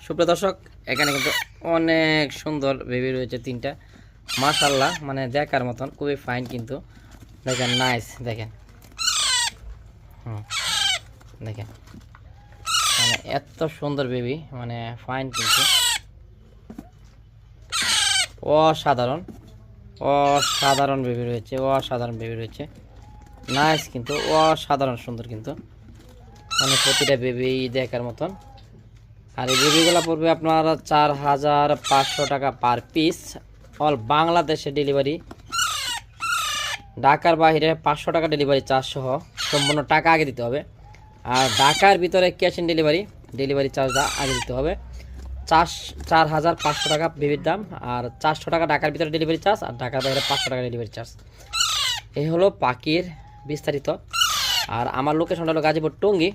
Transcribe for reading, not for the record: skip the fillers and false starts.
সুপ্রিয় দর্শক, এখানে কিন্তু অনেক সুন্দর বেবি রয়েছে তিনটা, মাশাআল্লাহ, মানে দেখার মতন, খুবই ফাইন কিন্তু। দেখেন, নাইস, দেখেন, দেখেন, মানে এত সুন্দর বেবি, মানে ফাইন কিন্তু, অসাধারণ অসাধারণ বেবি রয়েছে, অসাধারণ বেবি রয়েছে, নাইস কিন্তু, অসাধারণ সুন্দর কিন্তু, মানে প্রতিটা বেবি দেখার মতন। আর এই বেবিগুলো পড়বে আপনার 4500 টাকা পার পিস, অল বাংলাদেশে ডেলিভারি। ঢাকার বাইরে 500 টাকা ডেলিভারি চার্জ সহ সম্পূর্ণ টাকা আগে দিতে হবে। আর ঢাকার ভিতরে ক্যাশ অন ডেলিভারি চার্জটা আগে দিতে হবে। 4500 টাকা বেবির দাম, আর 400 টাকা ঢাকার ভিতরে ডেলিভারি চার্জ, আর ঢাকার বাইরে 500 টাকা ডেলিভারি চার্জ। এই হলো পাখির বিস্তারিত। আর আমার লোকেশনটা হলো গাজীপুর টঙ্গী।